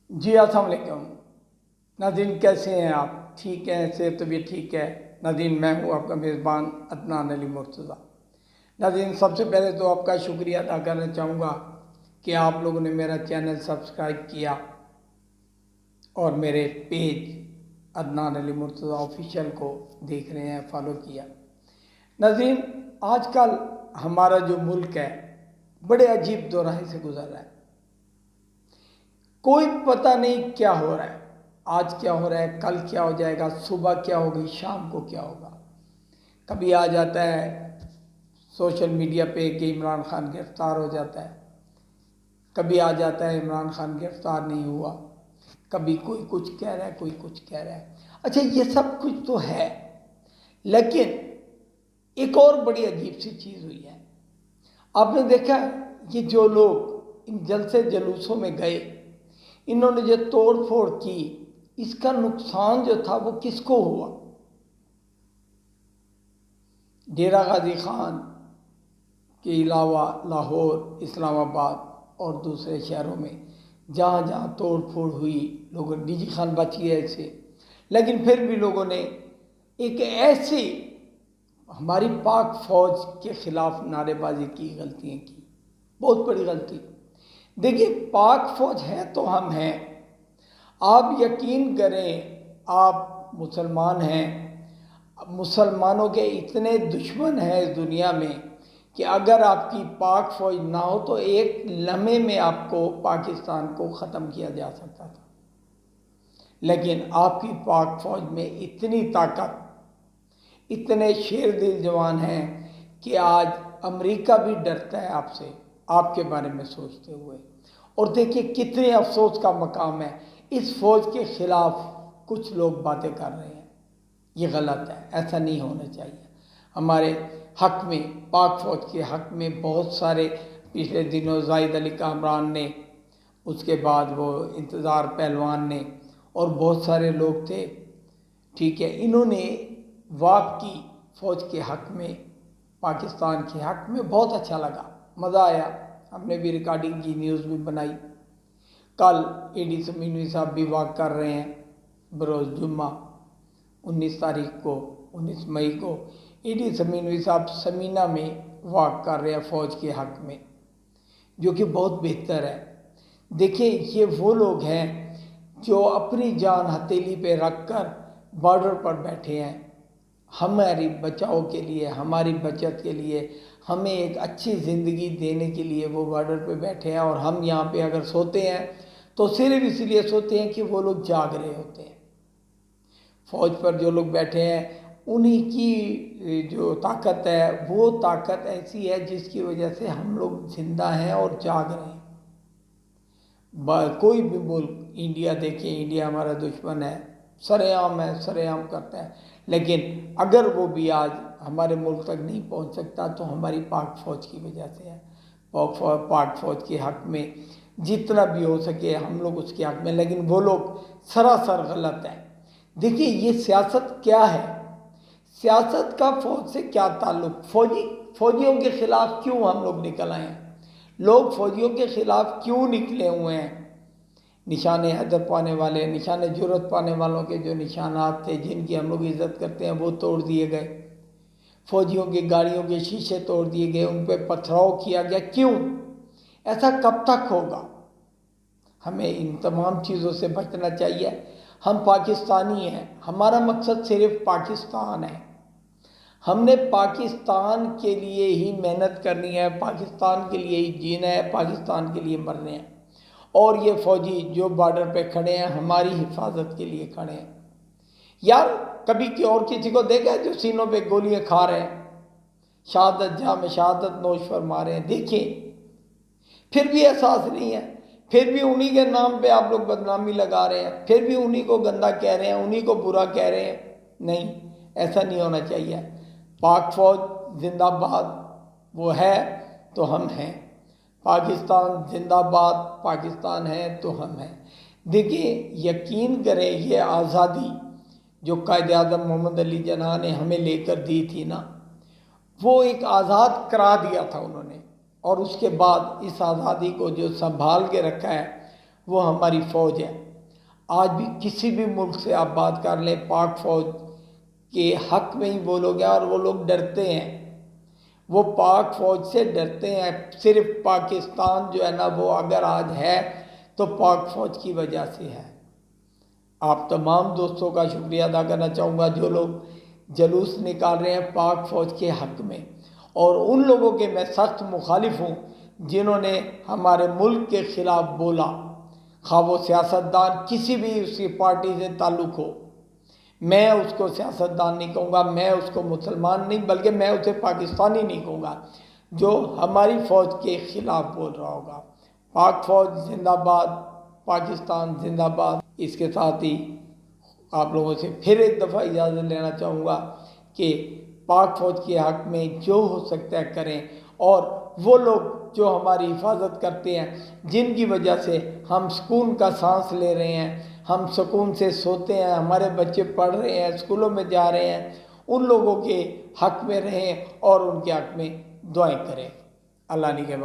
جی السلام علیکم ناظرین، کیسے ہیں آپ؟ ٹھیک ہیں؟ صحت طبیعت ٹھیک ہے؟ ناظرین، میں ہوں آپ کا میزبان عدنان علی مرتضیٰ۔ ناظرین، سب سے پہلے تو آپ کا شکریہ ادا کرنا چاہوں گا کہ آپ لوگوں نے میرا چینل سبسکرائب کیا اور میرے پیج عدنان علی مرتضیٰ آفیشیل کو دیکھ رہے ہیں، فالو کیا۔ ناظرین، آج کل ہمارا جو ملک ہے بڑے عجیب دوراہی سے گزر رہا ہے۔ کوئی پتہ نہیں کیا ہو رہا ہے، آج کیا ہو رہا ہے، کل کیا ہو جائے گا، صبح کیا ہوگی، شام کو کیا ہوگا۔ کبھی آ جاتا ہے سوشل میڈیا پہ کہ عمران خان گرفتار ہو جاتا ہے، کبھی آ جاتا ہے عمران خان گرفتار نہیں ہوا، کبھی کوئی کچھ کہہ رہا ہے، کوئی کچھ کہہ رہا ہے۔ اچھا، یہ سب کچھ تو ہے، لیکن ایک اور بڑی عجیب سی چیز ہوئی ہے۔ آپ نے دیکھا یہ جو لوگ ان جلسے جلوسوں میں گئے، انہوں نے جو توڑ پھوڑ کی، اس کا نقصان جو تھا وہ کس کو ہوا؟ ڈیرہ غازی خان کے علاوہ لاہور، اسلام آباد اور دوسرے شہروں میں جہاں جہاں توڑ پھوڑ ہوئی، لوگوں ڈی جی خان بچ گئے ایسے، لیکن پھر بھی لوگوں نے ایک ایسی ہماری پاک فوج کے خلاف نعرے بازی کی، غلطیاں کی، بہت بڑی غلطی۔ دیکھیے، پاک فوج ہے تو ہم ہیں۔ آپ یقین کریں، آپ مسلمان ہیں، مسلمانوں کے اتنے دشمن ہیں اس دنیا میں کہ اگر آپ کی پاک فوج نہ ہو تو ایک لمحے میں آپ کو پاکستان کو ختم کیا جا سکتا تھا، لیکن آپ کی پاک فوج میں اتنی طاقت، اتنے شیر دل جوان ہیں کہ آج امریکہ بھی ڈرتا ہے آپ سے، آپ کے بارے میں سوچتے ہوئے۔ اور دیکھیے کتنے افسوس کا مقام ہے، اس فوج کے خلاف کچھ لوگ باتیں کر رہے ہیں، یہ غلط ہے، ایسا نہیں ہونا چاہیے۔ ہمارے حق میں، پاک فوج کے حق میں بہت سارے پچھلے دنوں زاہد علی کامران نے، اس کے بعد وہ انتظار پہلوان نے اور بہت سارے لوگ تھے، ٹھیک ہے، انہوں نے واک کی فوج کے حق میں، پاکستان کے حق میں، بہت اچھا لگا، مزہ آیا، ہم نے بھی ریکارڈنگ کی، نیوز بھی بنائی۔ کل اے ڈی سمینوی صاحب بھی واک کر رہے ہیں، بروز جمعہ 19 مئی کو اے ڈی سمینوی صاحب سمینہ میں واک کر رہے ہیں فوج کے حق میں، جو کہ بہت بہتر ہے۔ دیکھیں، یہ وہ لوگ ہیں جو اپنی جان ہتھیلی پہ رکھ کر بارڈر پر بیٹھے ہیں، ہماری بچاؤ کے لیے، ہماری بچت کے لیے، ہمیں ایک اچھی زندگی دینے کے لیے وہ بارڈر پہ بیٹھے ہیں، اور ہم یہاں پہ اگر سوتے ہیں تو صرف اس لیے سوتے ہیں کہ وہ لوگ جاگ رہے ہوتے ہیں۔ فوج پر جو لوگ بیٹھے ہیں انہی کی جو طاقت ہے، وہ طاقت ایسی ہے جس کی وجہ سے ہم لوگ زندہ ہیں اور جاگ رہے ہیں۔ کوئی بھی ملک، انڈیا دیکھیں، انڈیا ہمارا دشمن ہے، سر عام ہے، سر عام کرتا ہے، لیکن اگر وہ بھی آج ہمارے ملک تک نہیں پہنچ سکتا تو ہماری پاک فوج کی وجہ سے ہے۔ پاک فوج کے حق میں جتنا بھی ہو سکے ہم لوگ اس کے حق میں، لیکن وہ لوگ سراسر غلط ہیں۔ دیکھیے، یہ سیاست کیا ہے؟ سیاست کا فوج سے کیا تعلق؟ فوجیوں کے خلاف کیوں ہم لوگ نکل آئے ہیں؟ لوگ فوجیوں کے خلاف کیوں نکلے ہوئے ہیں؟ نشان حیدر پانے والے، نشان جرأت پانے والوں کے جو نشانات تھے، جن کی ہم لوگ عزت کرتے ہیں، وہ توڑ دیے گئے۔ فوجیوں کی گاڑیوں کے شیشے توڑ دیے گئے، ان پہ پتھراؤ کیا گیا۔ کیوں؟ ایسا کب تک ہوگا؟ ہمیں ان تمام چیزوں سے بچنا چاہیے۔ ہم پاکستانی ہیں، ہمارا مقصد صرف پاکستان ہے، ہم نے پاکستان کے لیے ہی محنت کرنی ہے، پاکستان کے لیے ہی جینا ہے، پاکستان کے لیے مرنا ہے۔ اور یہ فوجی جو بارڈر پہ کھڑے ہیں ہماری حفاظت کے لیے کھڑے ہیں۔ یار، کبھی اور کسی کو دیکھا ہے جو سینوں پہ گولیاں کھا رہے ہیں، شہادت جام شہادت نوش فرما رہے ہیں؟ دیکھیں، پھر بھی احساس نہیں ہے، پھر بھی انہی کے نام پہ آپ لوگ بدنامی لگا رہے ہیں، پھر بھی انہی کو گندا کہہ رہے ہیں، انہی کو برا کہہ رہے ہیں۔ نہیں، ایسا نہیں ہونا چاہیے۔ پاک فوج زندہ باد، وہ ہے تو ہم ہیں۔ پاکستان زندہ باد، پاکستان ہے تو ہم ہیں۔ دیکھیں، یقین کریں، یہ آزادی جو قائد اعظم محمد علی جناح نے ہمیں لے کر دی تھی نا، وہ ایک آزاد کرا دیا تھا انہوں نے، اور اس کے بعد اس آزادی کو جو سنبھال کے رکھا ہے وہ ہماری فوج ہے۔ آج بھی کسی بھی ملک سے آپ بات کر لیں، پاک فوج کے حق میں ہی وہ لوگ ہیں، اور وہ لوگ ڈرتے ہیں، وہ پاک فوج سے ڈرتے ہیں۔ صرف پاکستان جو ہے نا وہ اگر آج ہے تو پاک فوج کی وجہ سے ہے۔ آپ تمام دوستوں کا شکریہ ادا کرنا چاہوں گا جو لوگ جلوس نکال رہے ہیں پاک فوج کے حق میں، اور ان لوگوں کے میں سخت مخالف ہوں جنہوں نے ہمارے ملک کے خلاف بولا، خواہ وہ سیاستدان کسی بھی اس کی پارٹی سے تعلق ہو۔ میں اس کو سیاستدان نہیں کہوں گا، میں اس کو مسلمان نہیں، بلکہ میں اسے پاکستانی نہیں کہوں گا جو ہماری فوج کے خلاف بول رہا ہوگا۔ پاک فوج زندہ باد، پاکستان زندہ باد۔ اس کے ساتھ ہی آپ لوگوں سے پھر ایک دفعہ اجازت لینا چاہوں گا کہ پاک فوج کے حق میں جو ہو سکتا ہے کریں، اور وہ لوگ جو ہماری حفاظت کرتے ہیں، جن کی وجہ سے ہم سکون کا سانس لے رہے ہیں، ہم سکون سے سوتے ہیں، ہمارے بچے پڑھ رہے ہیں، اسکولوں میں جا رہے ہیں، ان لوگوں کے حق میں رہیں اور ان کے حق میں دعائیں کریں۔ اللہ نے